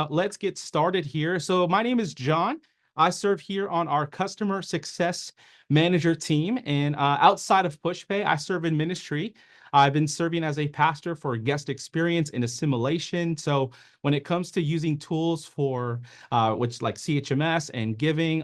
let's get started here. So my name is John. I serve here on our customer success manager team. And outside of Pushpay, I serve in ministry. I've been serving as a pastor for guest experience and assimilation. So when it comes to using tools for which like CHMS and giving,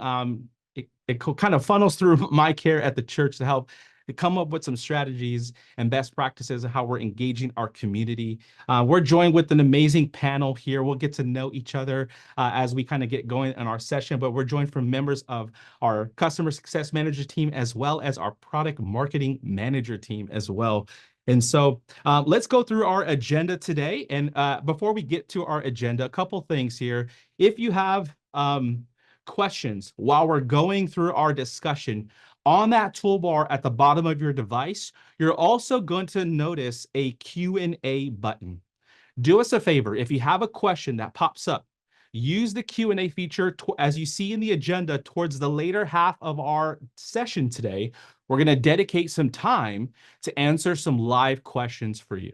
it kind of funnels through my care at the church to help to come up with some strategies and best practices of how we're engaging our community. We're joined with an amazing panel here. We'll get to know each other as we kind of get going in our session, but we're joined from members of our customer success manager team as well as our product marketing manager team as well. And so let's go through our agenda today. And before we get to our agenda, a couple things here. If you have questions while we're going through our discussion, on that toolbar at the bottom of your device, you're also going to notice a Q&A button. Do us a favor. If you have a question that pops up, use the Q&A feature as you see in the agenda towards the later half of our session today. We're going to dedicate some time to answer some live questions for you.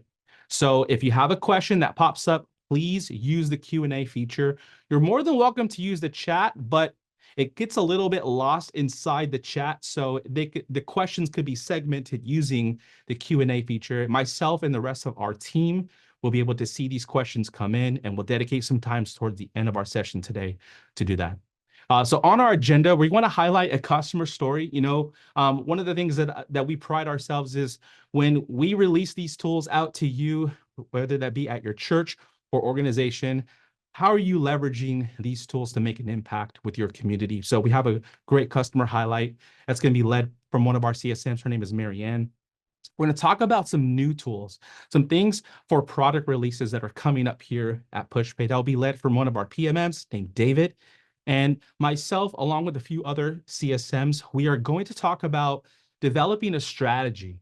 So if you have a question that pops up, please use the Q&A feature. You're more than welcome to use the chat, but it gets a little bit lost inside the chat, so the questions could be segmented using the Q&A feature. Myself and the rest of our team will be able to see these questions come in, and we'll dedicate some time towards the end of our session today to do that. So on our agenda, we want to highlight a customer story. One of the things that we pride ourselves is when we release these tools out to you, whether that be at your church or organization, how are you leveraging these tools to make an impact with your community? So we have a great customer highlight that's going to be led from one of our CSMs. Her name is Marianne. We're going to talk about some new tools, some things for product releases that are coming up here at Pushpay. That'll be led from one of our PMMs named David. And myself, along with a few other CSMs, we are going to talk about developing a strategy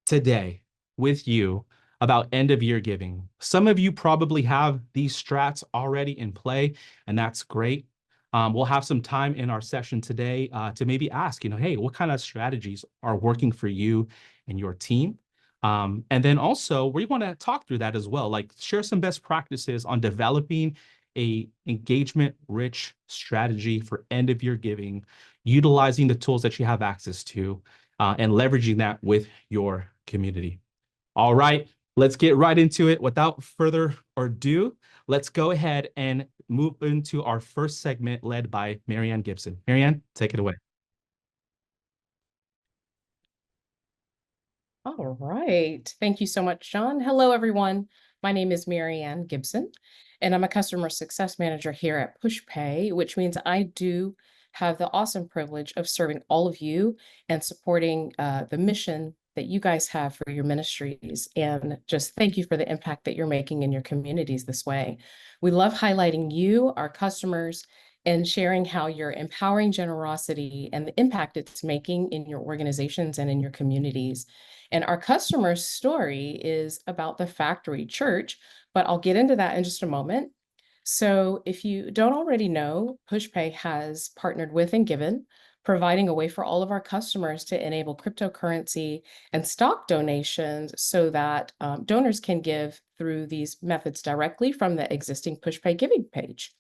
today with you about end of year giving. Some of you probably have these strats already in play, and that's great. We'll have some time in our session today to maybe ask, hey, what kind of strategies are working for you and your team? And then also we want to talk through that as well, like share some best practices on developing a engagement-rich strategy for end of year giving, utilizing the tools that you have access to, and leveraging that with your community. All right, let's get right into it. Without further ado, let's go ahead and move into our first segment led by Marianne Gibson. Marianne, take it away. All right. Thank you so much, John. Hello, everyone. My name is Marianne Gibson, and I'm a customer success manager here at Pushpay, which means I do have the awesome privilege of serving all of you and supporting the mission that you guys have for your ministries. And just thank you for the impact that you're making in your communities this way. We love highlighting you, our customers, and sharing how you're empowering generosity and the impact it's making in your organizations and in your communities. And our customer story is about the Factory Church, but I'll get into that in just a moment. So if you don't already know, Pushpay has partnered with and given, providing a way for all of our customers to enable cryptocurrency and stock donations so that donors can give through these methods directly from the existing Pushpay giving page.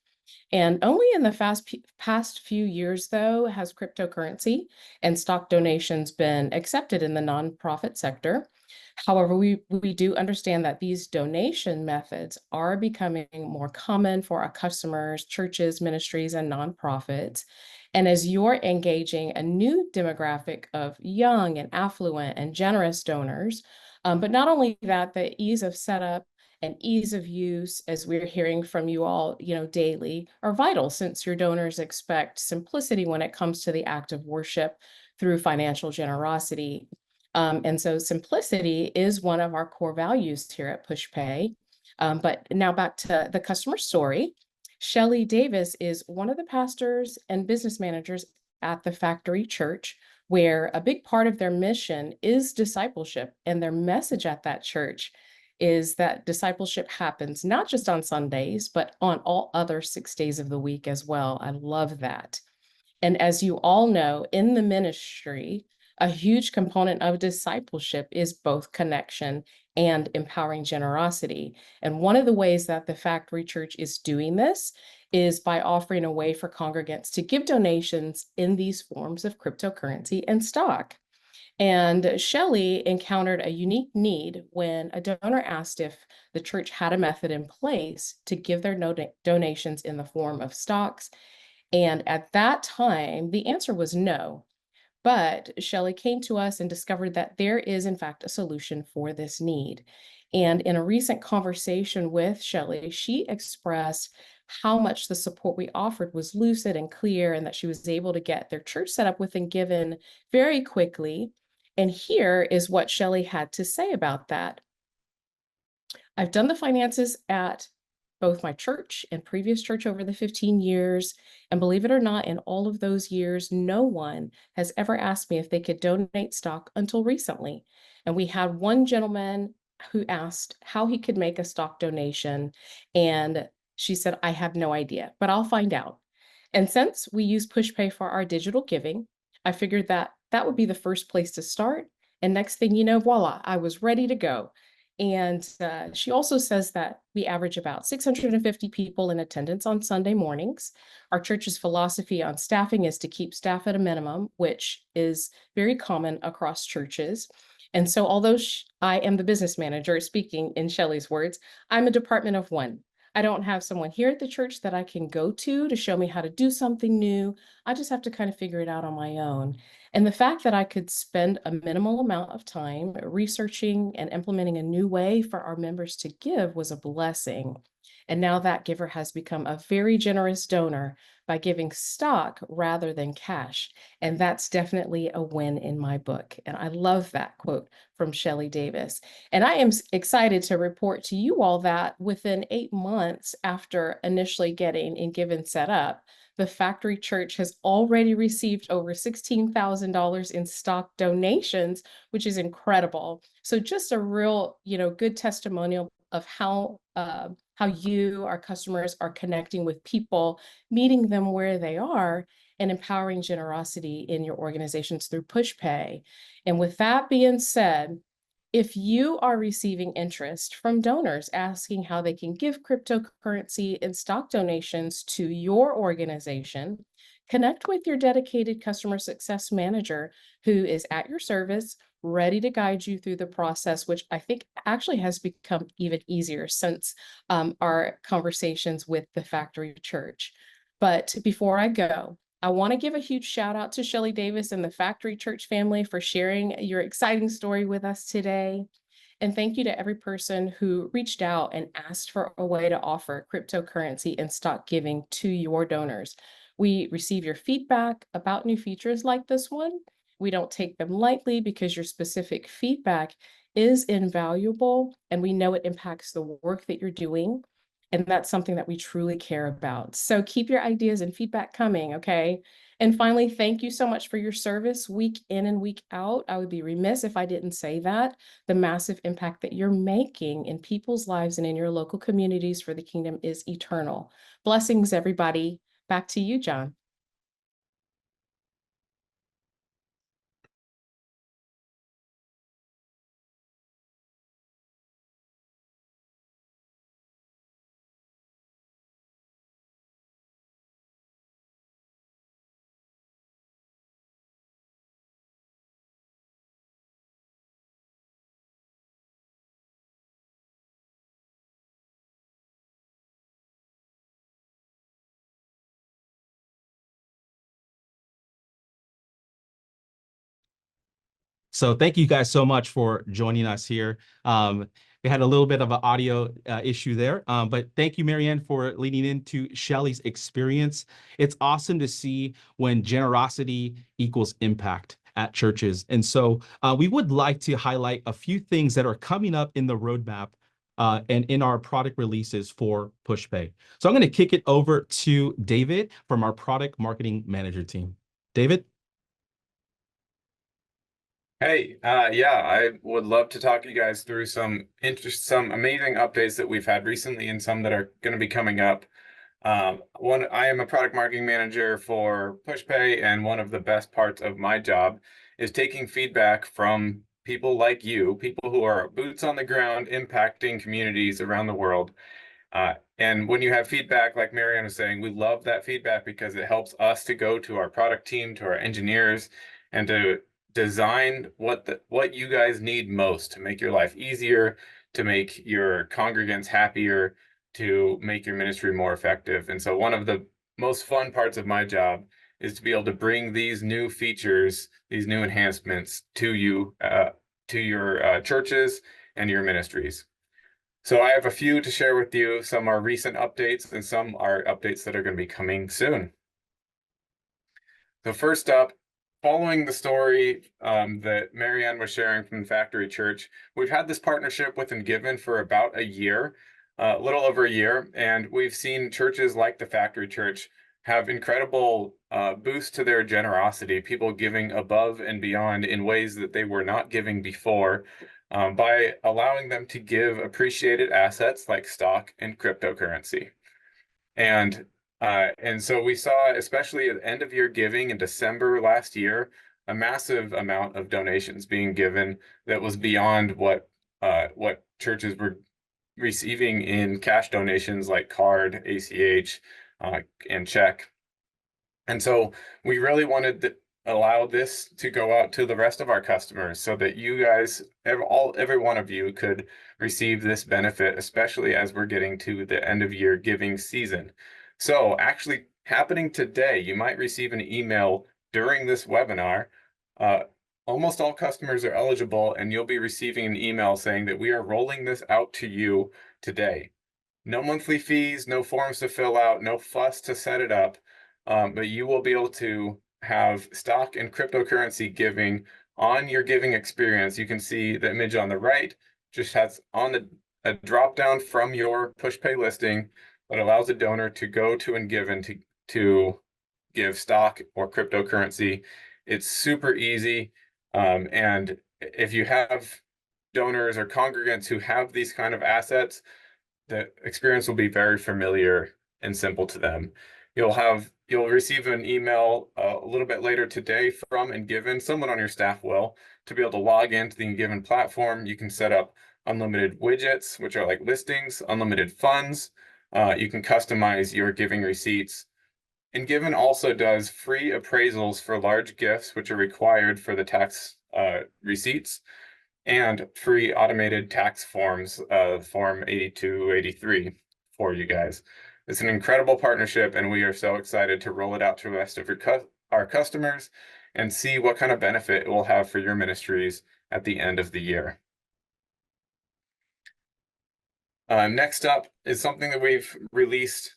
And only in the past few years, though, has cryptocurrency and stock donations been accepted in the nonprofit sector. However, we do understand that these donation methods are becoming more common for our customers, churches, ministries, and nonprofits. And as you're engaging a new demographic of young and affluent and generous donors, but not only that, the ease of setup and ease of use, as we're hearing from you all, daily, are vital since your donors expect simplicity when it comes to the act of worship through financial generosity. And so simplicity is one of our core values here at Pushpay. But now back to the customer story. Shelley Davis is one of the pastors and business managers at the Factory Church, where a big part of their mission is discipleship, and their message at that church is that discipleship happens not just on Sundays, but on all other 6 days of the week as well. I love that. And as you all know, in the ministry, a huge component of discipleship is both connection and empowering generosity. And one of the ways that the Factory Church is doing this is by offering a way for congregants to give donations in these forms of cryptocurrency and stock. And Shelley encountered a unique need when a donor asked if the church had a method in place to give their donations in the form of stocks. And at that time, the answer was no. But Shelley came to us and discovered that there is, in fact, a solution for this need. And in a recent conversation with Shelley, she expressed how much the support we offered was lucid and clear, and that she was able to get their church set up with and given very quickly. And here is what Shelley had to say about that. I've done the finances at both my church and previous church over the 15 years. And believe it or not, in all of those years, no one has ever asked me if they could donate stock until recently. And we had one gentleman who asked how he could make a stock donation. And she said, I have no idea, but I'll find out. And since we use Pushpay for our digital giving, I figured that that would be the first place to start. And next thing you know, voila, I was ready to go. And she also says that we average about 650 people in attendance on Sunday mornings. Our church's philosophy on staffing is to keep staff at a minimum, which is very common across churches. And so, although I am the business manager, speaking in Shelley's words, I'm a department of one. I don't have someone here at the church that I can go to show me how to do something new. I just have to kind of figure it out on my own. And the fact that I could spend a minimal amount of time researching and implementing a new way for our members to give was a blessing. And now that giver has become a very generous donor by giving stock rather than cash. And that's definitely a win in my book. And I love that quote from Shelley Davis. And I am excited to report to you all that within 8 months after initially getting and given set up, the Factory Church has already received over $16,000 in stock donations, which is incredible. So just a real, good testimonial of how you, our customers, are connecting with people, meeting them where they are, and empowering generosity in your organizations through Pushpay. And with that being said, if you are receiving interest from donors asking how they can give cryptocurrency and stock donations to your organization, connect with your dedicated customer success manager who is at your service, ready to guide you through the process, which I think actually has become even easier since our conversations with the Factory Church. But before I go, I want to give a huge shout out to Shelley Davis and the Factory Church family for sharing your exciting story with us today. And thank you to every person who reached out and asked for a way to offer cryptocurrency and stock giving to your donors. We receive your feedback about new features like this one. We don't take them lightly because your specific feedback is invaluable, and we know it impacts the work that you're doing. And that's something that we truly care about. So keep your ideas and feedback coming, okay? And finally, thank you so much for your service week in and week out. I would be remiss if I didn't say that. The massive impact that you're making in people's lives and in your local communities for the kingdom is eternal. Blessings, everybody. Back to you, John. So thank you guys so much for joining us here. We had a little bit of an audio issue there, but thank you, Marianne, for leading into Shelley's experience. It's awesome to see when generosity equals impact at churches. And so we would like to highlight a few things that are coming up in the roadmap and in our product releases for Pushpay. So I'm going to kick it over to David from our product marketing manager team. David? Hey, yeah, I would love to talk to you guys through some amazing updates that we've had recently and some that are going to be coming up. I am a product marketing manager for Pushpay, and one of the best parts of my job is taking feedback from people like you, people who are boots on the ground, impacting communities around the world. And when you have feedback, like Marianne was saying, we love that feedback because it helps us to go to our product team, to our engineers, and to design what you guys need most to make your life easier, to make your congregants happier, to make your ministry more effective. And so one of the most fun parts of my job is to be able to bring these new features, these new enhancements to you, to your churches and your ministries. So I have a few to share with you. Some are recent updates and some are updates that are going to be coming soon. So first up, following the story that Marianne was sharing from Factory Church, we've had this partnership with Given for about a year, a little over a year, and we've seen churches like the Factory Church have incredible boosts to their generosity, people giving above and beyond in ways that they were not giving before, by allowing them to give appreciated assets like stock and cryptocurrency. And so we saw, especially at end of year giving in December last year, a massive amount of donations being given that was beyond what churches were receiving in cash donations like card, ACH, and check. And so we really wanted to allow this to go out to the rest of our customers so that you guys, every one of you, could receive this benefit, especially as we're getting to the end of year giving season. So actually happening today, you might receive an email during this webinar. Almost all customers are eligible, and you'll be receiving an email saying that we are rolling this out to you today. No monthly fees, no forms to fill out, no fuss to set it up. But you will be able to have stock and cryptocurrency giving on your giving experience. You can see the image on the right just has on a drop down from your Pushpay listing that allows a donor to go to Given to give stock or cryptocurrency. It's super easy. And if you have donors or congregants who have these kind of assets, the experience will be very familiar and simple to them. You'll receive an email a little bit later today from Given. Someone on your staff will, to be able to log into the Given platform. You can set up unlimited widgets, which are like listings, unlimited funds. You can customize your giving receipts. Given also does free appraisals for large gifts, which are required for the tax receipts, and free automated tax forms, Form 8283 for you guys. It's an incredible partnership, and we are so excited to roll it out to the rest of our customers and see what kind of benefit it will have for your ministries at the end of the year. Next up is something that we've released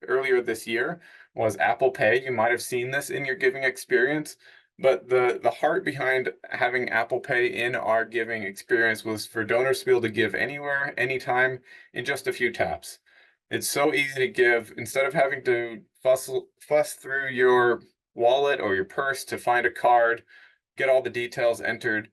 earlier this year, was Apple Pay. You might have seen this in your giving experience, but the heart behind having Apple Pay in our giving experience was for donors to be able to give anywhere, anytime, in just a few taps. It's so easy to give. Instead of having to fuss through your wallet or your purse to find a card, get all the details entered,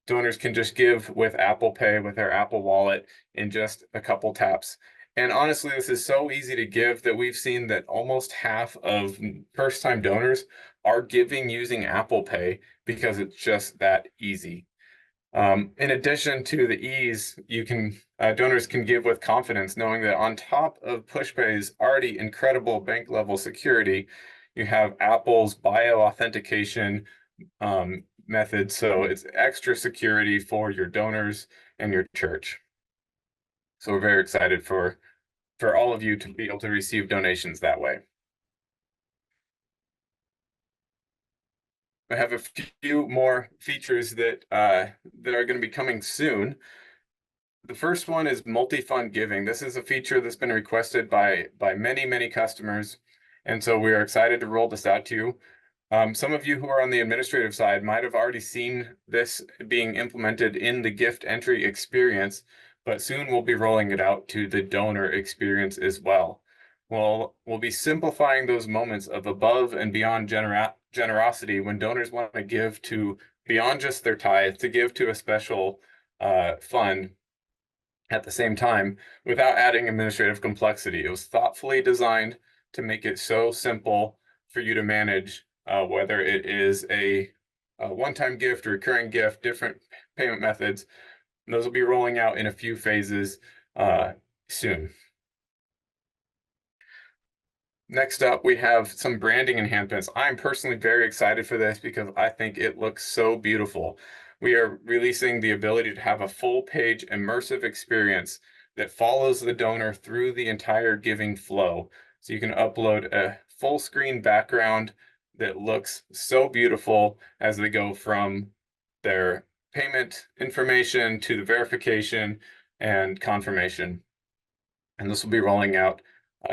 donors can just give with Apple Pay, with their Apple Wallet, in just a couple taps. And honestly, this is so easy to give that we've seen that almost half of first-time donors are giving using Apple Pay because it's just that easy. In addition to the ease, donors can give with confidence, knowing that on top of Pushpay's already incredible bank level security, you have Apple's bio-authentication method, so it's extra security for your donors and your church. So we're very excited for all of you to be able to receive donations that way. I have a few more features that are going to be coming soon. The first one is multi-fund giving. This is a feature that's been requested by many customers, and so we are excited to roll this out to you. Some of you who are on the administrative side might have already seen this being implemented in the gift entry experience, but soon we'll be rolling it out to the donor experience as well. We'll be simplifying those moments of above and beyond generosity when donors want to give to beyond just their tithe, to give to a special fund at the same time without adding administrative complexity. It was thoughtfully designed to make it so simple for you to manage, whether it is a a one-time gift, recurring gift, different payment methods. And those will be rolling out in a few phases soon. Next up, we have some branding enhancements. I'm personally very excited for this because I think it looks so beautiful. We are releasing the ability to have a full page immersive experience that follows the donor through the entire giving flow. So you can upload a full screen background that looks so beautiful as they go from their payment information to the verification and confirmation. And this will be rolling out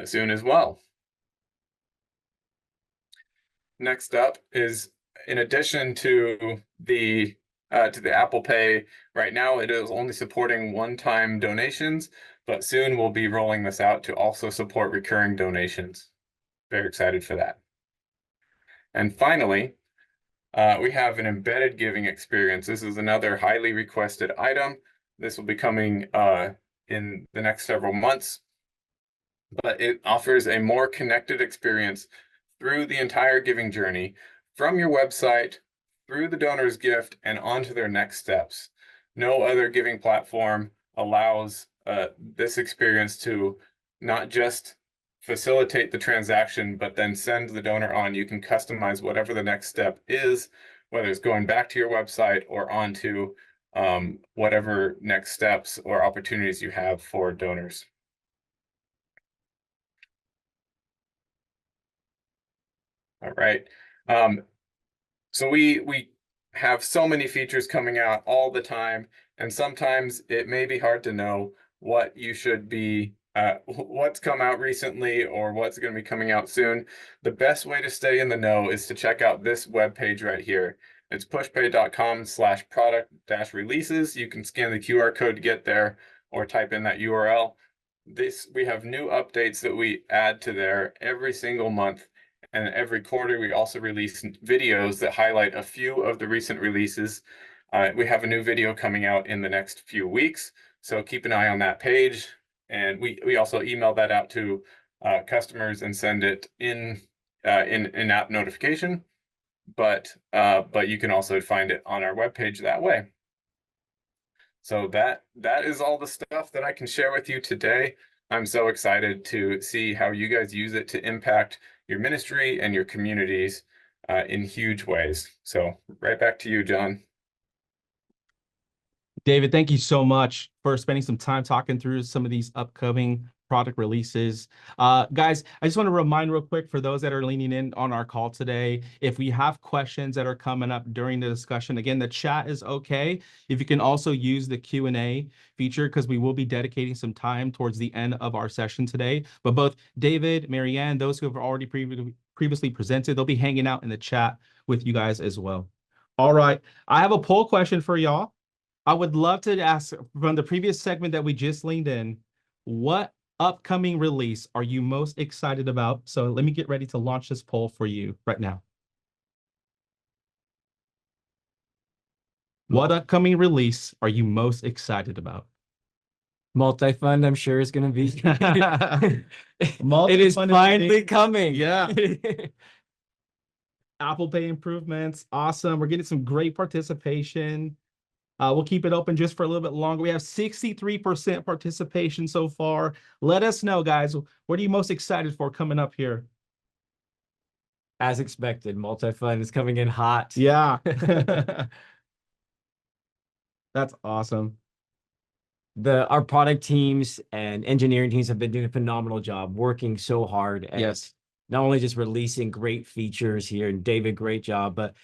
soon as well. Next up is, in addition to the Apple Pay, right now it is only supporting one-time donations, but soon we'll be rolling this out to also support recurring donations. Very excited for that. And finally, we have an embedded giving experience. This is another highly requested item. This will be coming in the next several months, but it offers a more connected experience through the entire giving journey, from your website, through the donor's gift, and onto their next steps. No other giving platform allows this experience to not just facilitate the transaction, but then send the donor on. You can customize whatever the next step is, whether it's going back to your website or onto whatever next steps or opportunities you have for donors. All right. So we have so many features coming out all the time, and sometimes it may be hard to know what you should be, what's come out recently or what's going to be coming out soon. The best way to stay in the know is to check out this webpage right here. It's pushpay.com/product-releases. You can scan the QR code to get there or type in that URL. We have new updates that we add to there every single month. And every quarter, we also release videos that highlight a few of the recent releases. We have a new video coming out in the next few weeks, so keep an eye on that page. And we also email that out to customers and send it in app notification. But you can also find it on our webpage that way. So that is all the stuff that I can share with you today. I'm so excited to see how you guys use it to impact your ministry and your communities in huge ways. So right back to you, John. David, thank you so much for spending some time talking through some of these upcoming product releases. Guys, I just want to remind real quick for those that are leaning in on our call today, if we have questions that are coming up during the discussion, again, the chat is okay. If you can also use the Q&A feature, because we will be dedicating some time towards the end of our session today. But both David, Marianne, those who have already previously presented, they'll be hanging out in the chat with you guys as well. All right, I have a poll question for y'all. I would love to ask, from the previous segment that we just leaned in, what upcoming release are you most excited about? So let me get ready to launch this poll for you right now. What upcoming release are you most excited about? Multi-fund, I'm sure, is going to be. Multi-fund It is finally coming. Yeah. Apple Pay improvements. Awesome. We're getting some great participation. We'll keep it open just for a little bit longer. We have 63% participation so far. Let us know, guys. What are you most excited for coming up here? As expected, multi-fund is coming in hot. Yeah. That's awesome. Our product teams and engineering teams have been doing a phenomenal job, working so hard. And Yes. not only just releasing great features here, and David, great job, but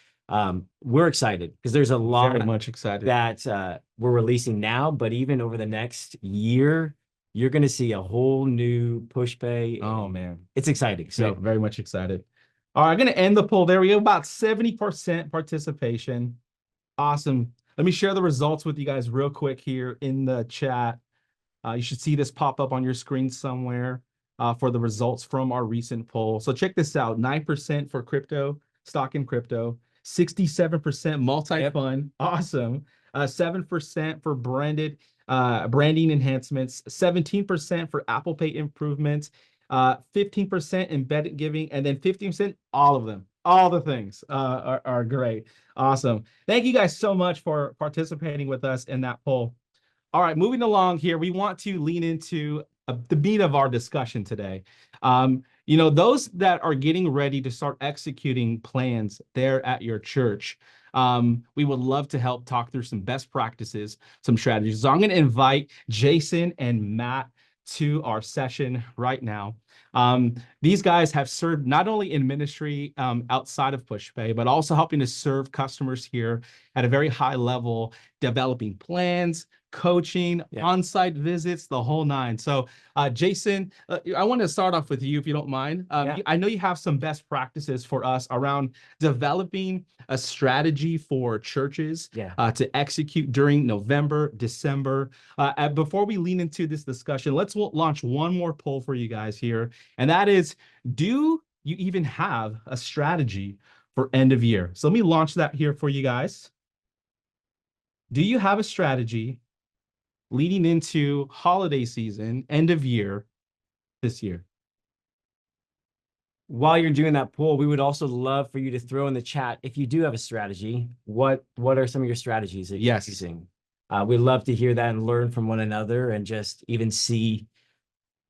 we're excited because there's a lot Very much excited that we're releasing now, but even over the next year, you're going to see a whole new Pushpay. Oh man, it's exciting. So very much excited. All right, I'm going to end the poll there. We have about 70% participation. Awesome. Let me share the results with you guys real quick here in the chat. You should see this pop up on your screen somewhere for the results from our recent poll. So check this out. 9% for crypto, stock in crypto. 67% multi-fund. Yep. Awesome. 7% for branding enhancements. 17% for Apple Pay improvements. 15% embedded giving, and then 15% all of them. All the things are great. Awesome. Thank you guys so much for participating with us in that poll. All right, moving along here, we want to lean into the meat of our discussion today. Those that are getting ready to start executing plans there at your church, we would love to help talk through some best practices, some strategies. So I'm going to invite Jason and Matt to our session right now. These guys have served not only in ministry outside of Pushpay, but also helping to serve customers here at a very high level, developing plans, coaching, on-site visits, the whole nine. So, Jason, I want to start off with you, if you don't mind. I know you have some best practices for us around developing a strategy for churches to execute during November, December. Before we lean into this discussion, let's launch one more poll for you guys here. And that is, do you even have a strategy for end of year? So let me launch that here for you guys. Do you have a strategy leading into holiday season, end of year this year? While you're doing that poll, we would also love for you to throw in the chat, if you do have a strategy, what are some of your strategies that you're using? We'd love to hear that and learn from one another and just even see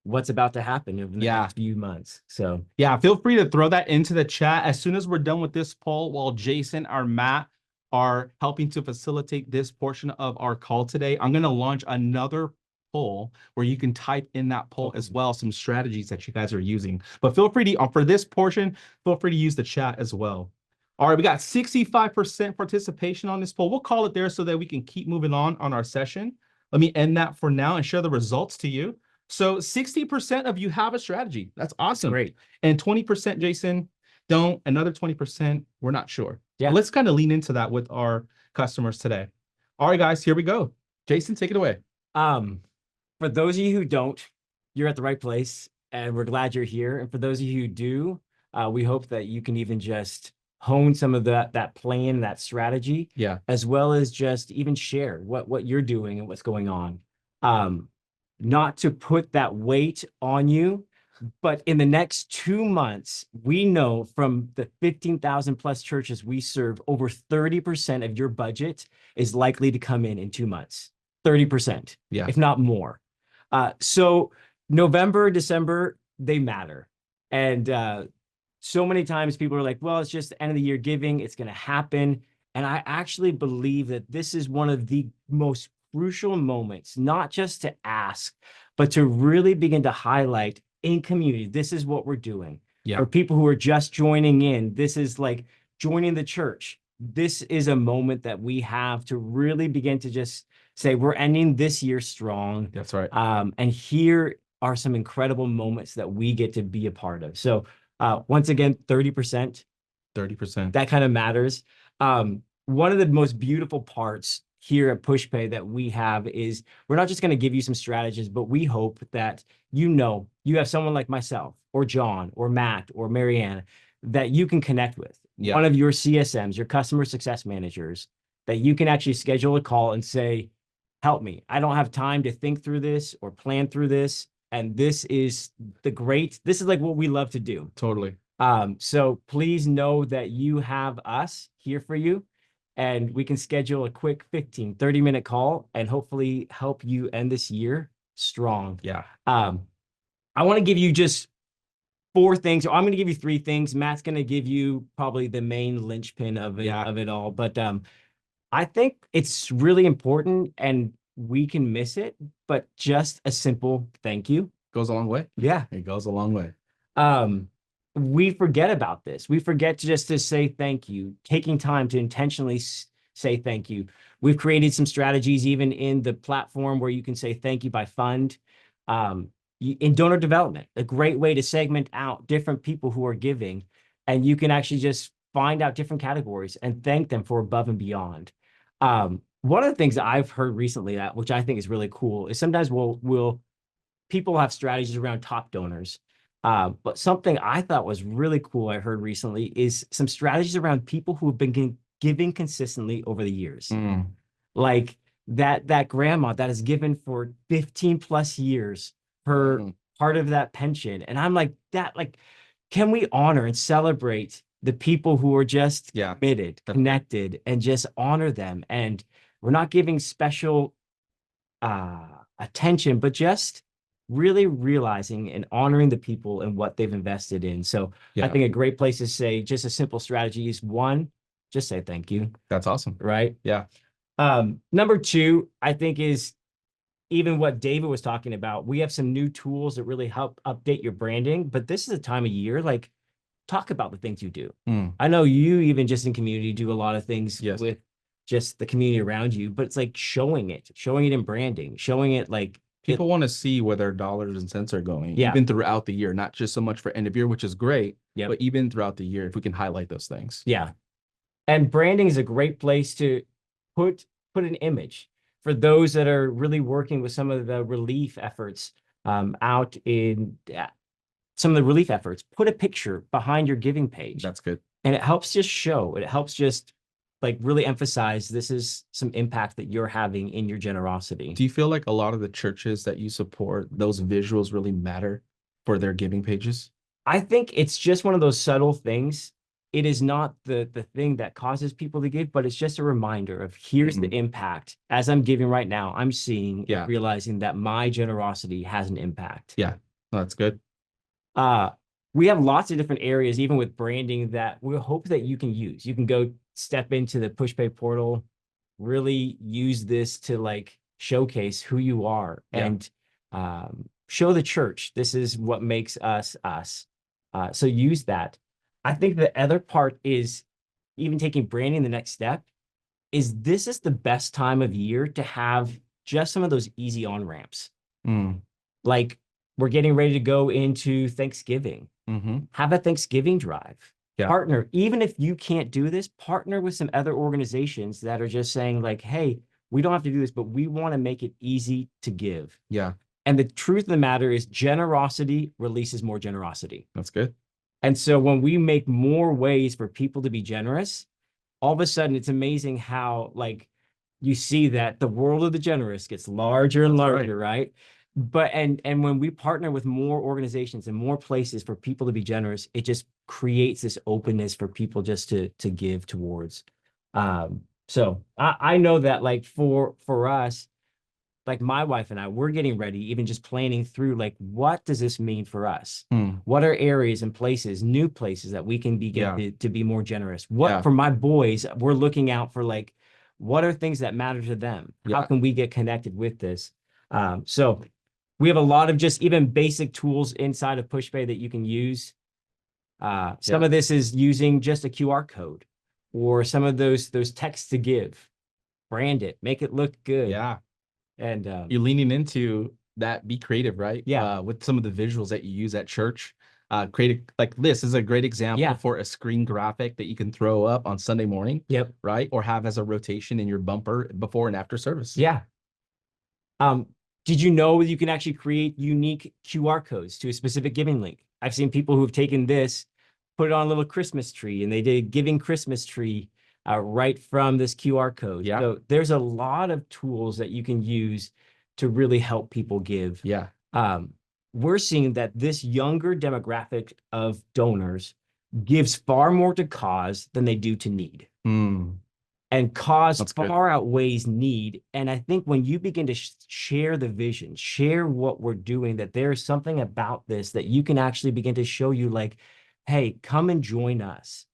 what's about to happen over the next few months. So yeah, feel free to throw that into the chat as soon as we're done with this poll, while Jason or Matt are helping to facilitate this portion of our call today. I'm going to launch another poll where you can type in that poll as well, some strategies that you guys are using. But feel free to, for this portion, feel free to use the chat as well. All right, we got 65% participation on this poll. We'll call it there so that we can keep moving on our session. Let me end that for now and share the results to you. So 60% of you have a strategy. That's awesome. Great. And 20%, Jason, don't. Another 20%, we're not sure. Yeah. Let's kind of lean into that with our customers today. All right, guys, here we go. Jason, take it away. For those of you who don't, you're at the right place, and we're glad you're here. And for those of you who do, we hope that you can even just hone some of that plan, that strategy, as well as just even share what you're doing and what's going on. Not to put that weight on you, but in the next 2 months, we know from the 15,000 plus churches we serve, over 30% of your budget is likely to come in 2 months. 30%, if not more. So November, December, they matter. And so many times people are like, well, it's just the end of the year giving, it's going to happen. And I actually believe that this is one of the most crucial moments, not just to ask, but to really begin to highlight in community, this is what we're doing. For people who are just joining in, this is like joining the church. This is a moment that we have to really begin to just say, we're ending this year strong. That's right. And here are some incredible moments that we get to be a part of. So once again, 30%. 30%. That kind of matters. One of the most beautiful parts here at Pushpay that we have is we're not just going to give you some strategies, but we hope that you have someone like myself or John or Matt or Marianne that you can connect with. One of your CSMs, your customer success managers, that you can actually schedule a call and say, help me. I don't have time to think through this or plan through this. And this is this is like what we love to do. Totally. So please know that you have us here for you. And we can schedule a quick 15, 30-minute call and hopefully help you end this year strong. I want to give you just 4 things. Or I'm going to give you 3 things. Matt's going to give you probably the main linchpin of it all. But I think it's really important, and we can miss it, but just a simple thank you goes a long way. Yeah. It goes a long way. We forget about this. We forget to say thank you, taking time to intentionally say thank you. We've created some strategies even in the platform where you can say thank you by fund. In donor development, a great way to segment out different people who are giving, and you can actually just find out different categories and thank them for above and beyond. One of the things that I've heard recently, which I think is really cool, is sometimes people have strategies around top donors. But something I thought was really cool I heard recently is some strategies around people who have been giving consistently over the years. Like that grandma that has given for 15 plus years her part of that pension. And I'm like, can we honor and celebrate the people who are just Yeah, committed, definitely. connected, and just honor them. And we're not giving special attention, but just really realizing and honoring the people and what they've invested in. So I Yeah. think a great place to say just a simple strategy is one, just say thank you, That's awesome. right? Yeah. Number two, I think is even what David was talking about. We have some new tools that really help update your branding, but this is a time of year, like talk about the things you do. Mm. I know you even just in community do a lot of things Yes. with just the community around you, but it's like showing it in branding, showing it like People want to see where their dollars and cents are going, Yeah. even throughout the year, not just so much for end of year, which is great, Yep. but even throughout the year, if we can highlight those things. Yeah. And branding is a great place to put an image for those that are really working with some of the relief efforts out in some of the relief efforts. Put a picture behind your giving page. That's good. And it helps just show, it helps just like really emphasize this is some impact that you're having in your generosity. Do you feel like a lot of the churches that you support, those visuals really matter for their giving pages? I think it's just one of those subtle things. It is not the thing that causes people to give, but it's just a reminder of here's the impact. As I'm giving right now, I'm seeing and realizing that my generosity has an impact. Yeah, that's good. We have lots of different areas, even with branding, that we hope that you can use. You can go step into the Pushpay portal, really use this to like showcase who you are and show the church this is what makes us us. So use that. I think the other part is even taking branding the next step is this is the best time of year to have just some of those easy on ramps. Like we're getting ready to go into Thanksgiving. Have a Thanksgiving drive. Partner, even if you can't do this, partner with some other organizations that are just saying like, hey, we don't have to do this, but we want to make it easy to give. Yeah. And the truth of the matter is generosity releases more generosity. That's good. And so when we make more ways for people to be generous, all of a sudden it's amazing how like you see that the world of the generous gets larger and larger, right? But and when we partner with more organizations and more places for people to be generous, it just creates this openness for people just to give towards. So I know that like for us, like my wife and I, we're getting ready, even just planning through like, what does this mean for us? What are areas and places, new places that we can begin to be more generous? What for my boys, we're looking out for like, what are things that matter to them? How can we get connected with this? So we have a lot of just even basic tools inside of Pushpay that you can use. Some of this is using just a QR code or some of those texts to give, brand it, make it look good. Yeah. And you're leaning into that, be creative, right? Yeah. With some of the visuals that you use at church. Creative, like this is a great example for a screen graphic that you can throw up on Sunday morning. Yep. Right. Or have as a rotation in your bumper before and after service. Yeah. Did you know you can actually create unique QR codes to a specific giving link? I've seen people who've taken this, put it on a little Christmas tree, and they did giving Christmas tree right from this QR code. Yeah. So there's a lot of tools that you can use to really help people give. Yeah. We're seeing that this younger demographic of donors gives far more to cause than they do to need. And cause far outweighs need. And I think when you begin to share the vision, share what we're doing, that there's something about this that you can actually begin to show you like, hey, come and join us.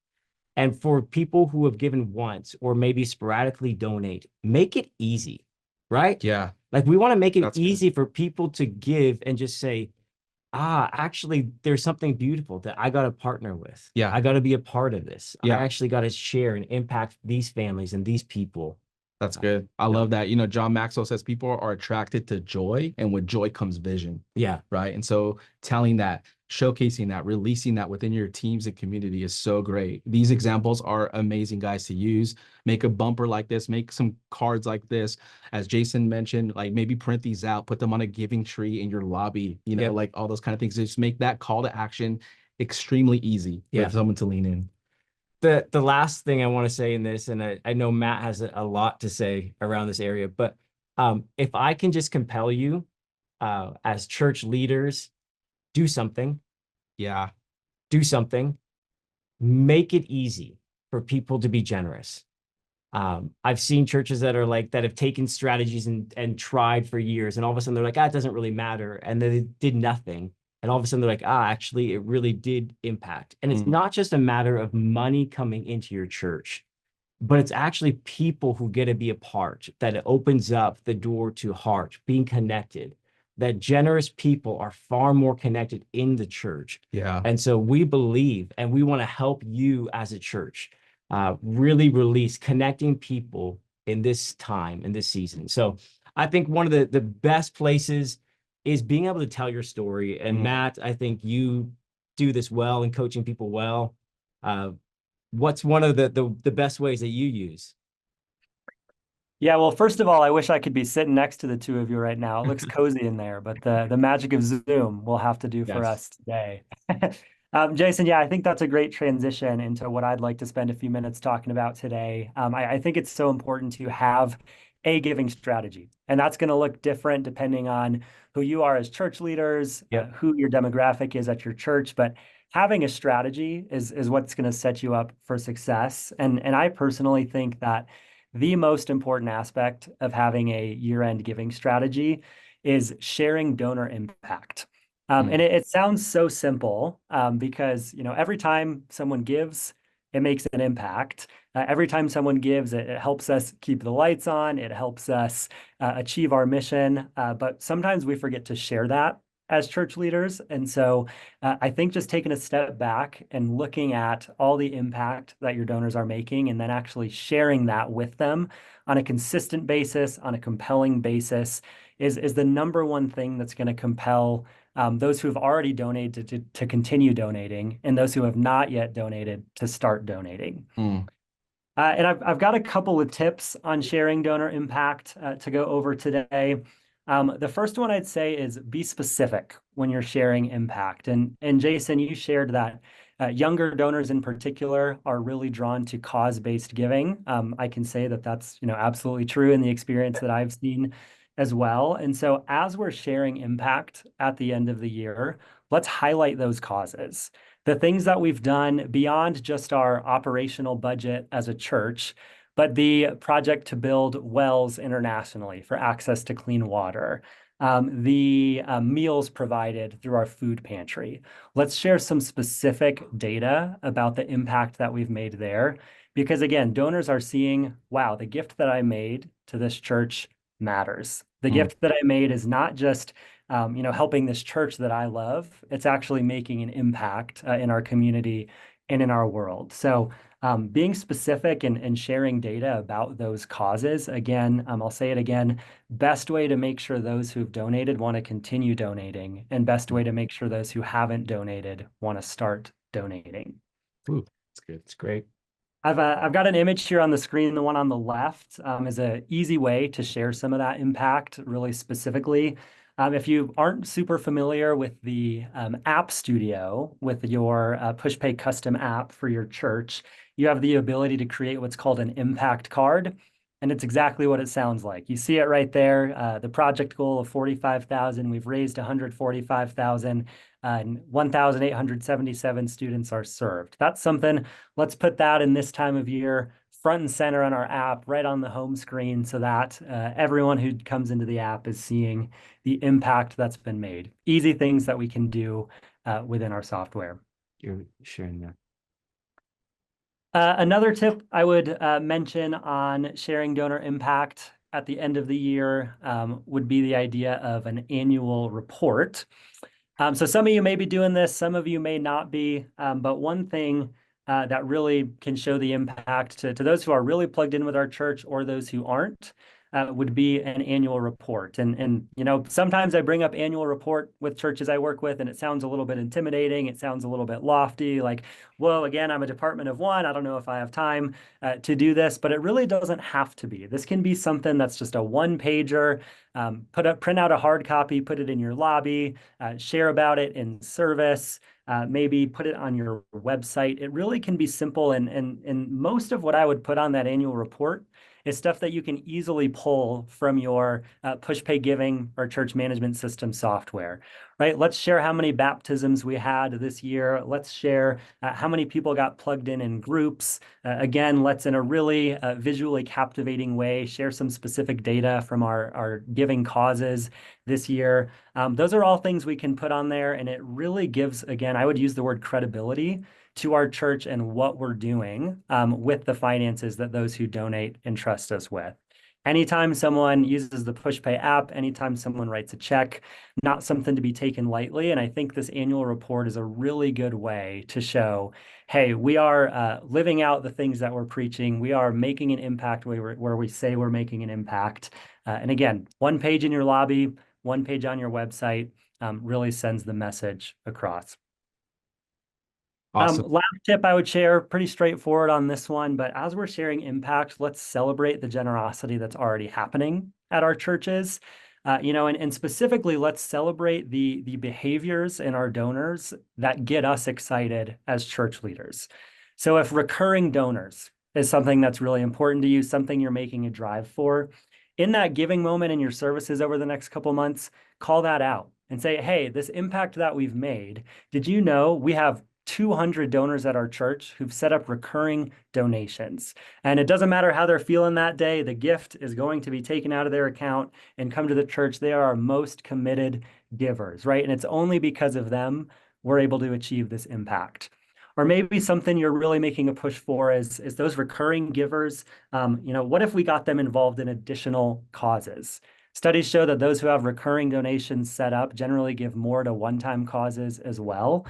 And for people who have given once or maybe sporadically donate, make it easy, right? Yeah. Like we want to make it easy for people to give and just say, actually, there's something beautiful that I got to partner with. Yeah. I got to be a part of this. Yeah. I actually got to share and impact these families and these people. That's good. I love that. You know, John Maxwell says people are attracted to joy, and with joy comes vision. Yeah. Right. And so telling that, showcasing that, releasing that within your teams and community is so great. These examples are amazing, guys, to use. Make a bumper like this, make some cards like this. As Jason mentioned, like maybe print these out, put them on a giving tree in your lobby, you know, like all those kind of things. Just make that call to action extremely easy for someone to lean in. The last thing I want to say in this, and I know Matt has a lot to say around this area, but if I can just compel you as church leaders, do something. Yeah. Do something. make it easy for people to be generous. I've seen churches that are like that have taken strategies and tried for years, and all of a sudden they're like, ah, it doesn't really matter, and they did nothing, and all of a sudden they're like, ah, actually, it really did impact. And it's not just a matter of money coming into your church, but it's actually people who get to be a part, that it opens up the door to heart, being connected, that generous people are far more connected in the church. Yeah. And so we believe, and we want to help you as a church really release connecting people in this time, in this season. So I think one of the best places is being able to tell your story. And Matt, I think you do this well in coaching people well. What's one of the best ways that you use? Yeah, well, first of all, I wish I could be sitting next to the two of you right now. It looks cozy in there, but the magic of Zoom will have to do for us today. Jason, yeah, I think that's a great transition into what I'd like to spend a few minutes talking about today. I think it's so important to have a giving strategy, and that's going to look different depending on who you are as church leaders, who your demographic is at your church, but having a strategy is what's going to set you up for success. And I personally think that the most important aspect of having a year-end giving strategy is sharing donor impact. And it sounds so simple because every time someone gives, it makes an impact. Every time someone gives, it helps us keep the lights on. It helps us achieve our mission. But sometimes we forget to share that as church leaders. And so I think just taking a step back and looking at all the impact that your donors are making, and then actually sharing that with them on a consistent basis, on a compelling basis, is the number one thing that's going to compel those who have already donated to continue donating, and those who have not yet donated to start donating. And I've got a couple of tips on sharing donor impact to go over today. The first one I'd say is be specific when you're sharing impact. And Jason, you shared that younger donors in particular are really drawn to cause-based giving. I can say that that's absolutely true in the experience that I've seen as well. And so as we're sharing impact at the end of the year, let's highlight those causes. The things that we've done beyond just our operational budget as a church, but the project to build wells internationally for access to clean water, the meals provided through our food pantry. Let's share some specific data about the impact that we've made there. Because again, donors are seeing, wow, the gift that I made to this church matters. The gift that I made is not just helping this church that I love. It's actually making an impact in our community and in our world. So being specific and sharing data about those causes, again, I'll say it again, best way to make sure those who've donated want to continue donating, and best way to make sure those who haven't donated want to start donating. Ooh, that's good. It's great. I've got an image here on the screen. The one on the left is an easy way to share some of that impact really specifically. If you aren't super familiar with the App Studio, with your Pushpay custom app for your church, you have the ability to create what's called an impact card. And it's exactly what it sounds like. You see it right there, the project goal of 45,000. We've raised 145,000. And 1,877 students are served. That's something, let's put that in this time of year, front and center on our app, right on the home screen, so that everyone who comes into the app is seeing the impact that's been made. Easy things that we can do within our software. You're sharing that. Another tip I would mention on sharing donor impact at the end of the year would be the idea of an annual report. So some of you may be doing this, some of you may not be, but one thing that really can show the impact to those who are really plugged in with our church or those who aren't would be an annual report. And sometimes I bring up annual report with churches I work with, and it sounds a little bit intimidating. It sounds a little bit lofty, like, well, again, I'm a department of one. I don't know if I have time to do this, but it really doesn't have to be. This can be something that's just a one-pager. Print out a hard copy, put it in your lobby, share about it in service, maybe put it on your website. It really can be simple. And most of what I would put on that annual report is stuff that you can easily pull from your Pushpay giving or church management system software, right? Let's share how many baptisms we had this year. Let's share how many people got plugged in groups. Again, let's in a really visually captivating way share some specific data from our giving causes this year. Those are all things we can put on there, and it really gives, again, I would use the word credibility to our church and what we're doing with the finances that those who donate entrust us with. Anytime someone uses the Pushpay app, anytime someone writes a check, not something to be taken lightly. And I think this annual report is a really good way to show, hey, we are living out the things that we're preaching. We are making an impact where we say we're making an impact. And again, one page in your lobby, one page on your website really sends the message across. Awesome. Last tip I would share, pretty straightforward on this one, but as we're sharing impact, let's celebrate the generosity that's already happening at our churches. And specifically, let's celebrate the behaviors in our donors that get us excited as church leaders. So if recurring donors is something that's really important to you, something you're making a drive for, in that giving moment in your services over the next couple months, call that out and say, hey, this impact that we've made, did you know we have 200 donors at our church who've set up recurring donations. And it doesn't matter how they're feeling that day, the gift is going to be taken out of their account and come to the church. They are our most committed givers, right? And it's only because of them we're able to achieve this impact. Or maybe something you're really making a push for is those recurring givers. What if we got them involved in additional causes? Studies show that those who have recurring donations set up generally give more to one-time causes as well.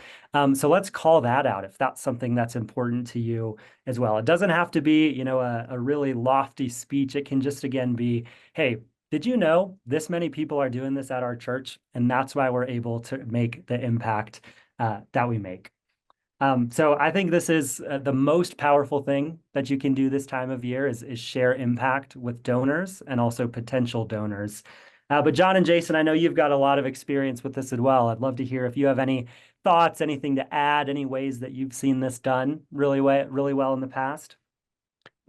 So let's call that out if that's something that's important to you as well. It doesn't have to be, a really lofty speech. It can just, again, be, hey, did you know this many people are doing this at our church? And that's why we're able to make the impact that we make. So I think this is the most powerful thing that you can do this time of year is share impact with donors and also potential donors. But John and Jason, I know you've got a lot of experience with this as well. I'd love to hear if you have any thoughts, anything to add, any ways that you've seen this done really well in the past.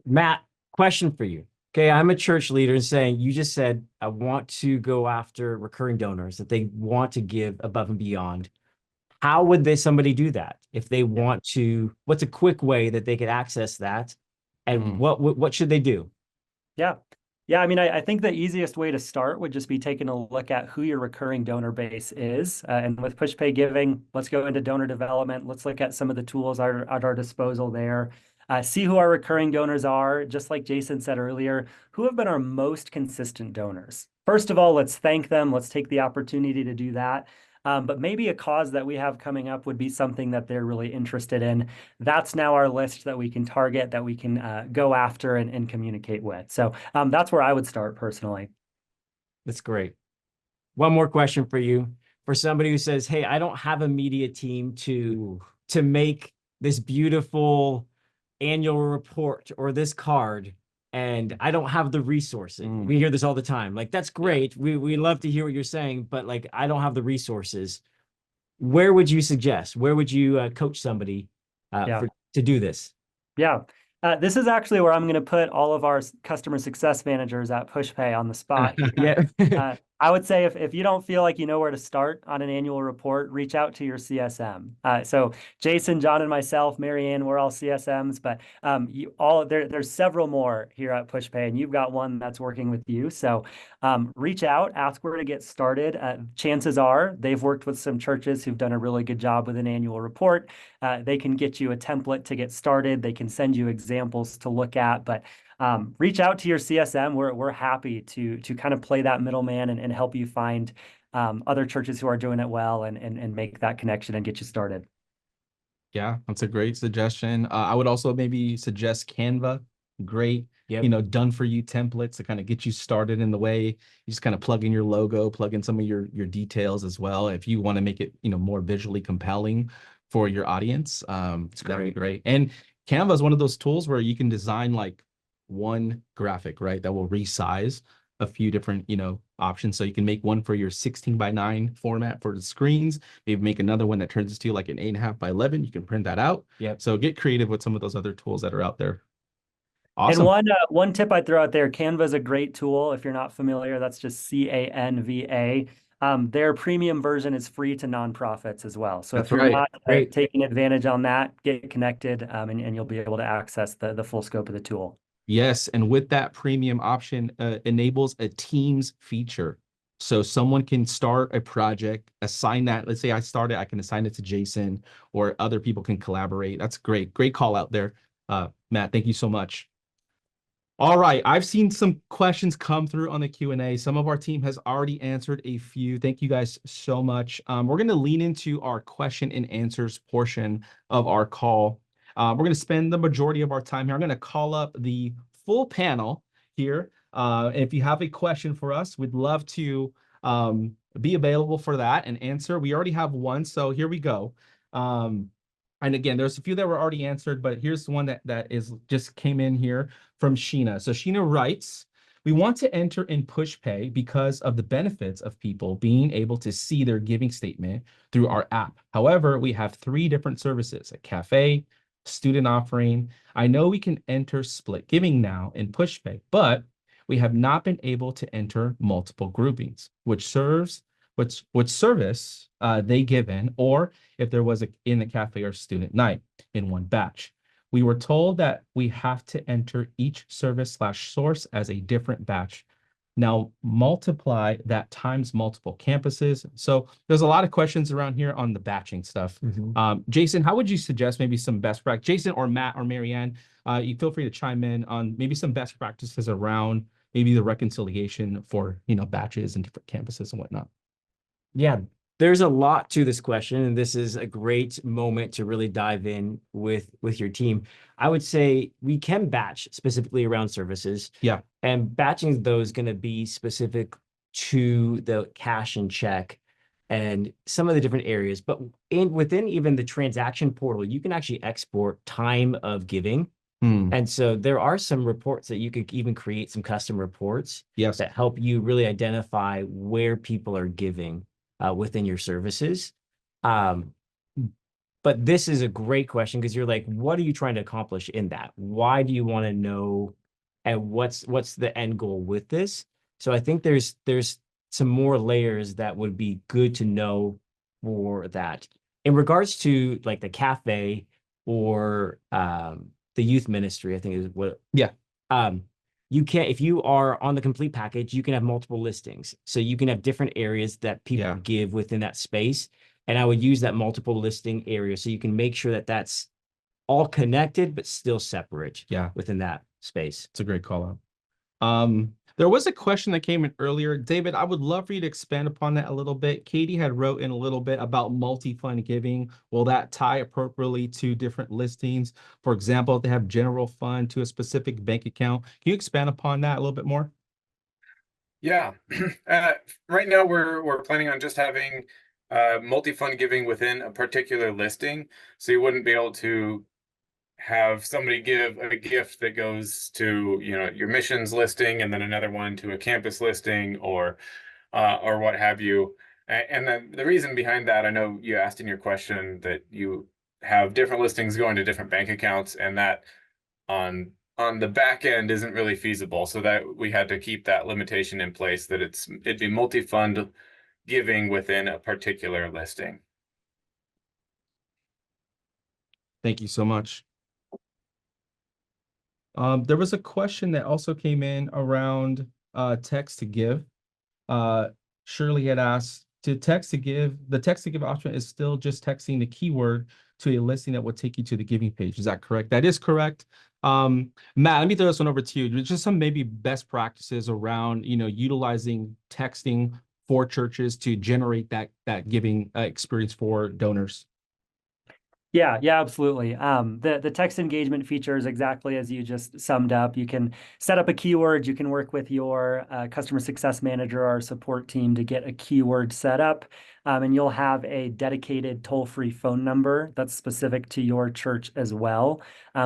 Matt, question for you. Okay, I'm a church leader and saying, you just said, I want to go after recurring donors, that they want to give above and beyond. How would somebody do that if they want to? What's a quick way that they could access that? And what should they do? Yeah. I mean, I think the easiest way to start would just be taking a look at who your recurring donor base is. And with Pushpay Giving, let's go into donor development. Let's look at some of the tools at our disposal there. See who our recurring donors are. Just like Jason said earlier, who have been our most consistent donors? First of all, let's thank them. Let's take the opportunity to do that. But maybe a cause that we have coming up would be something that they're really interested in. That's now our list that we can target, that we can go after and communicate with. So that's where I would start personally. That's great. One more question for you. For somebody who says, hey, I don't have a media team to make this beautiful annual report or this card, and I don't have the resources. We hear this all the time. Like, that's great. We love to hear what you're saying, but like, I don't have the resources. Where would you suggest? Where would you coach somebody to do this? Yeah. This is actually where I'm going to put all of our customer success managers at Pushpay on the spot. I would say if you don't feel like you know where to start on an annual report, reach out to your CSM. So Jason, John, and myself, Marianne, we're all CSMs, but there's several more here at Pushpay, and you've got one that's working with you. So reach out, ask where to get started. Chances are they've worked with some churches who've done a really good job with an annual report. They can get you a template to get started. They can send you examples to look at, but reach out to your CSM. We're happy to kind of play that middleman and help you find other churches who are doing it well and make that connection and get you started. Yeah, that's a great suggestion. I would also maybe suggest Canva. Great, done for you templates to kind of get you started in the way. You just kind of plug in your logo, plug in some of your details as well. If you want to make it, more visually compelling for your audience, that'd be great. And Canva is one of those tools where you can design like one graphic, right? That will resize a few different, options. So you can make one for your 16:9 format for the screens, maybe make another one that turns into like an 8.5 by 11. You can print that out. Yep. So get creative with some of those other tools that are out there. And Awesome. one tip I'd throw out there, Canva is a great tool. If you're not familiar, that's just Canva. Their premium version is free to nonprofits as well. So That's if you're right. not Great. taking advantage on that, get connected, and you'll be able to access the full scope of the tool. Yes, and with that premium option enables a Teams feature. So someone can start a project, assign that. Let's say I started, I can assign it to Jason, or other people can collaborate. That's great. Great call out there, Matt. Thank you so much. All right, I've seen some questions come through on the Q&A. Some of our team has already answered a few. Thank you guys so much. We're going to lean into our question and answers portion of our call. We're going to spend the majority of our time here. I'm going to call up the full panel here. If you have a question for us, we'd love to be available for that and answer. We already have one, so here we go. And again, there's a few that were already answered, but here's the one that is just came in here from Sheena. So Sheena writes, we want to enter in Pushpay because of the benefits of people being able to see their giving statement through our app. However, we have 3 different services, a cafe, student offering. I know we can enter split giving now in Pushpay, but we have not been able to enter multiple groupings, which service they give in, or if there was in the cafe or student night in one batch. We were told that we have to enter each service/source as a different batch. Now multiply that times multiple campuses. So there's a lot of questions around here on the batching stuff. Jason, how would you suggest maybe some best practice? Jason or Matt or Marianne, you feel free to chime in on maybe some best practices around maybe the reconciliation for batches and different campuses and whatnot. Yeah, there's a lot to this question, and this is a great moment to really dive in with your team. I would say we can batch specifically around services. Yeah. And batching those going to be specific to the cash and check and some of the different areas. But within even the transaction portal, you can actually export time of giving. And so there are some reports that you could even create, some custom reports that help you really identify where people are giving within your services. But this is a great question because you're like, what are you trying to accomplish in that? Why do you want to know, and what's the end goal with this? So I think there's some more layers that would be good to know for that. In regards to like the cafe or the youth ministry, I think is what. Yeah. You can, if you are on the complete package, you can have multiple listings. So you can have different areas that people give within that space. And I would use that multiple listing area so you can make sure that that's all connected, but still separate within that space. It's a great call out. There was a question that came in earlier. David, I would love for you to expand upon that a little bit. Katie had wrote in a little bit about multi-fund giving. Will that tie appropriately to different listings? For example, if they have general fund to a specific bank account. Can you expand upon that a little bit more? Yeah. Right now we're planning on just having multi-fund giving within a particular listing. So you wouldn't be able to have somebody give a gift that goes to your missions listing and then another one to a campus listing or what have you. And then the reason behind that, I know you asked in your question that you have different listings going to different bank accounts, and that on the back end isn't really feasible. So that we had to keep that limitation in place, that it'd be multi-fund giving within a particular listing. Thank you so much. There was a question that also came in around text to give. Shirley had asked, the text to give option is still just texting the keyword to a listing that will take you to the giving page. Is that correct? That is correct. Matt, let me throw this one over to you. Just some maybe best practices around utilizing texting for churches to generate that giving experience for donors. Yeah, absolutely. The text engagement feature is exactly as you just summed up. You can set up a keyword. You can work with your customer success manager or support team to get a keyword set up. And you'll have a dedicated toll-free phone number that's specific to your church as well.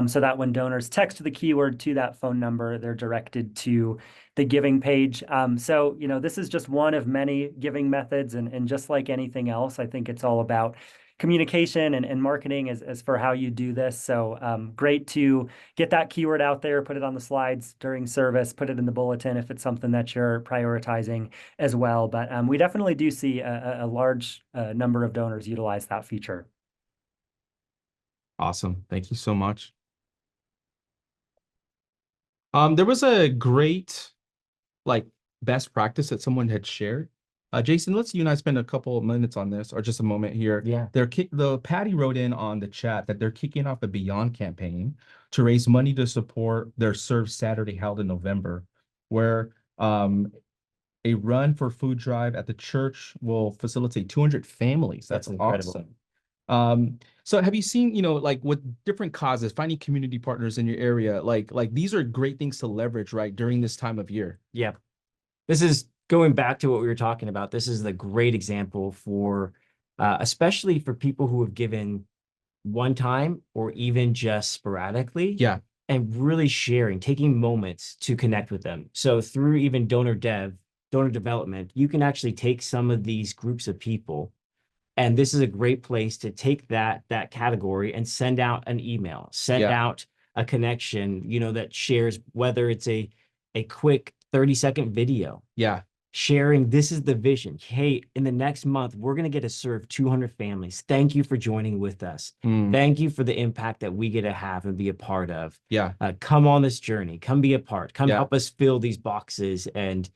So that when donors text the keyword to that phone number, they're directed to the giving page. So, this is just one of many giving methods. And just like anything else, I think it's all about communication and marketing as for how you do this. So great to get that keyword out there, put it on the slides during service, put it in the bulletin if it's something that you're prioritizing as well. But we definitely do see a large number of donors utilize that feature. Awesome. Thank you so much. There was a great like best practice that someone had shared. Jason, let's you and I spend a couple of minutes on this, or just a moment here. Yeah. The Patty wrote in on the chat that they're kicking off a Beyond campaign to raise money to support their Serve Saturday held in November, where a run for food drive at the church will facilitate 200 families. That's incredible. Awesome. So have you seen, like with different causes, finding community partners in your area, like these are great things to leverage, right, during this time of year? Yeah. This is going back to what we were talking about. This is the great example for, especially for people who have given one time or even just sporadically. Yeah. And really sharing, taking moments to connect with them. So through even donor development, you can actually take some of these groups of people, and this is a great place to take that category and send out an email, send out a connection, that shares, whether it's a quick 30-second video. Yeah. Sharing, this is the vision. Hey, in the next month, we're going to get to serve 200 families. Thank you for joining with us. Thank you for the impact that we get to have and be a part of. Yeah. Come on this journey. Come be a part. Come help us fill these boxes. And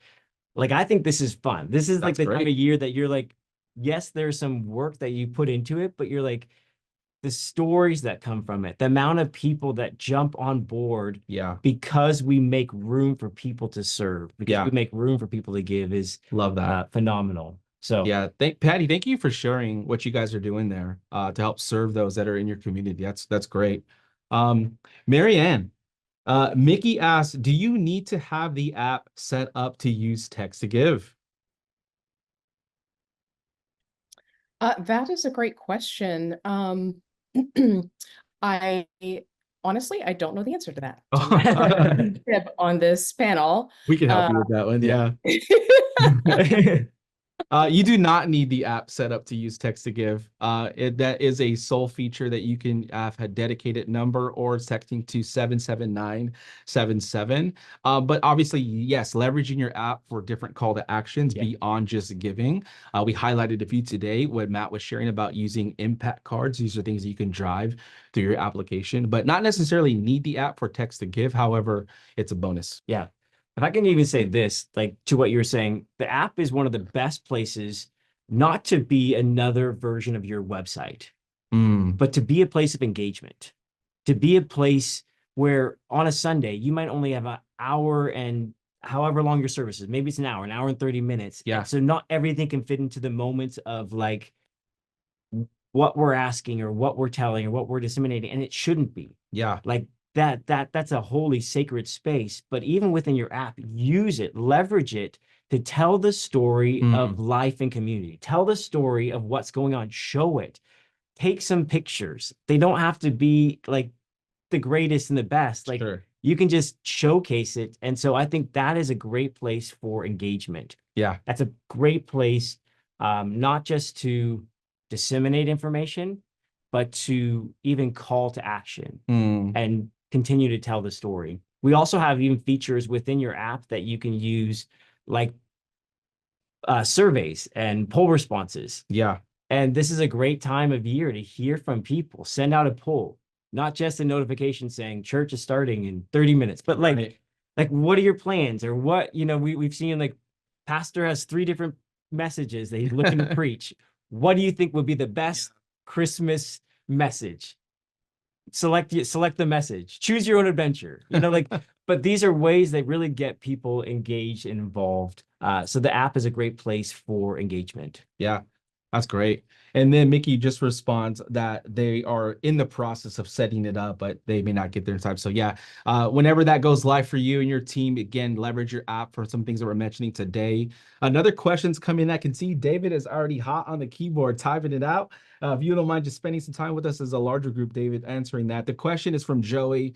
I think this is fun. This is like the time of year that you're like, yes, there's some work that you put into it, but you're like, the stories that come from it, the amount of people that jump on board because we make room for people to serve, because we make room for people to give is love that. Phenomenal. So yeah, Patty, thank you for sharing what you guys are doing there to help serve those that are in your community. That's great. Mary Ann, Mickey asks, do you need to have the app set up to use text to give? That is a great question. I honestly, I don't know the answer to that. So I'm not on this panel. We can help you with that one. Yeah. You do not need the app set up to use text to give. That is a sole feature that you can have a dedicated number or texting to 77977. But obviously, yes, leveraging your app for different call to actions beyond just giving. We highlighted a few today when Matt was sharing about using impact cards. These are things that you can drive through your application, but not necessarily need the app for text to give. However, it's a bonus. Yeah. If I can even say this, like to what you're saying, the app is one of the best places not to be another version of your website, but to be a place of engagement, to be a place where on a Sunday, you might only have an hour and however long your service is. Maybe it's an hour and 30 minutes. Yeah. And so not everything can fit into the moments of like what we're asking or what we're telling or what we're disseminating. And it shouldn't be. Yeah. Like, that's a holy sacred space, but even within your app, use it, leverage it to tell the story of life and community, tell the story of what's going on, show it, take some pictures. They don't have to be like the greatest and the best. Like you can just showcase it. And so I think that is a great place for engagement. Yeah. That's a great place, not just to disseminate information, but to even call to action and continue to tell the story. We also have even features within your app that you can use, like surveys and poll responses. Yeah. And this is a great time of year to hear from people. Send out a poll, not just a notification saying church is starting in 30 minutes, but like what are your plans? Or what, we've seen like pastor has 3 different messages that he's looking to preach. What do you think would be the best Christmas message? Select the message, choose your own adventure, but these are ways that really get people engaged and involved. So the app is a great place for engagement. Yeah, that's great. And then Mickey just responds that they are in the process of setting it up, but they may not get there in time. So yeah, whenever that goes live for you and your team, again, leverage your app for some things that we're mentioning today. Another question's coming. I can see David is already hot on the keyboard, typing it out. If you don't mind just spending some time with us as a larger group, David, answering that. The question is from Joey.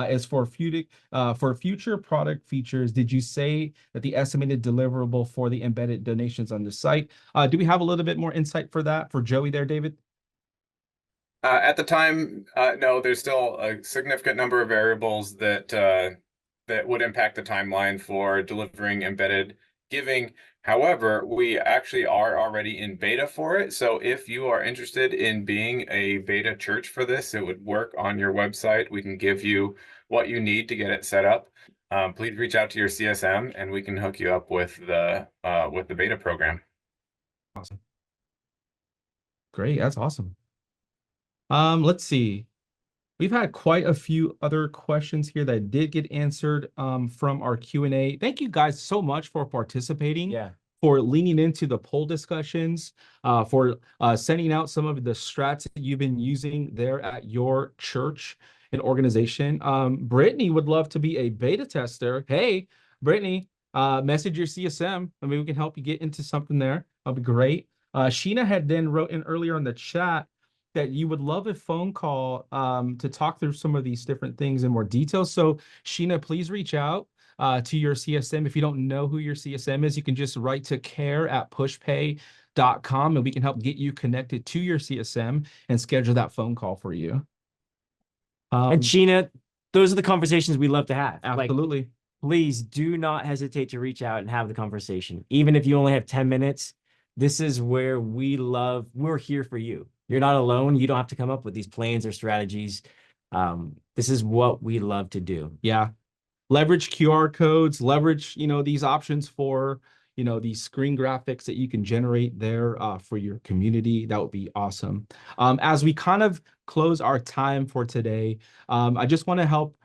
Is for future product features, did you say that the estimated deliverable for the embedded donations on the site? Do we have a little bit more insight for that for Joey there, David? At the time, no, there's still a significant number of variables that would impact the timeline for delivering embedded giving. However, we actually are already in beta for it. So if you are interested in being a beta church for this, it would work on your website. We can give you what you need to get it set up. Please reach out to your CSM and we can hook you up with the beta program. Awesome. Great, that's awesome. Let's see. We've had quite a few other questions here that did get answered from our Q&A. Thank you guys so much for participating. Yeah. For leaning into the poll discussions, for sending out some of the strats that you've been using there at your church and organization. Brittany would love to be a beta tester. Hey, Brittany, message your CSM. I mean, we can help you get into something there. That'll be great. Sheena had then wrote in earlier in the chat that you would love a phone call to talk through some of these different things in more detail. So Sheena, please reach out to your CSM. If you don't know who your CSM is, you can just write to care@pushpay.com and we can help get you connected to your CSM and schedule that phone call for you. And Sheena, those are the conversations we love to have. Absolutely. Like, please do not hesitate to reach out and have the conversation. Even if you only have 10 minutes, this is where we're here for you. You're not alone. You don't have to come up with these plans or strategies. This is what we love to do. Yeah. Leverage QR codes, leverage, these options for, these screen graphics that you can generate there for your community. That would be awesome. As we kind of close our time for today, I just want to help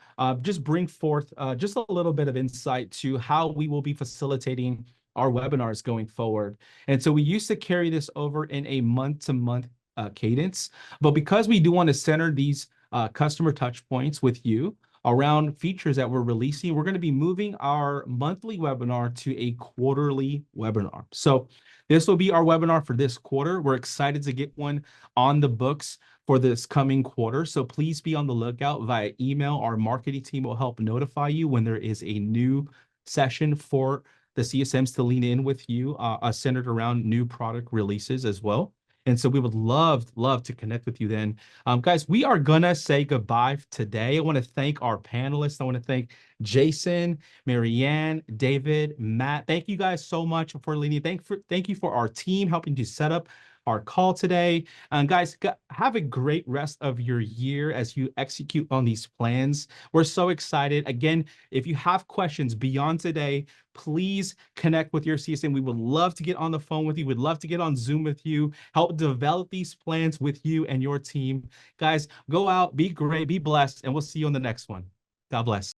just bring forth just a little bit of insight to how we will be facilitating our webinars going forward. And so we used to carry this over in a month-to-month cadence, but because we do want to center these customer touch points with you around features that we're releasing, we're going to be moving our monthly webinar to a quarterly webinar. So this will be our webinar for this quarter. We're excited to get one on the books for this coming quarter. So please be on the lookout via email. Our marketing team will help notify you when there is a new session for the CSMs to lean in with you, centered around new product releases as well. And so we would love to connect with you then. Guys, we are gonna say goodbye today. I want to thank our panelists. I want to thank Jason, Marianne, David, Matt. Thank you guys so much for leading. Thank you for our team helping to set up our call today. And guys, have a great rest of your year as you execute on these plans. We're so excited. Again, if you have questions beyond today, please connect with your CSM. We would love to get on the phone with you. We'd love to get on Zoom with you, help develop these plans with you and your team. Guys, go out, be great, be blessed, and we'll see you on the next one. God bless.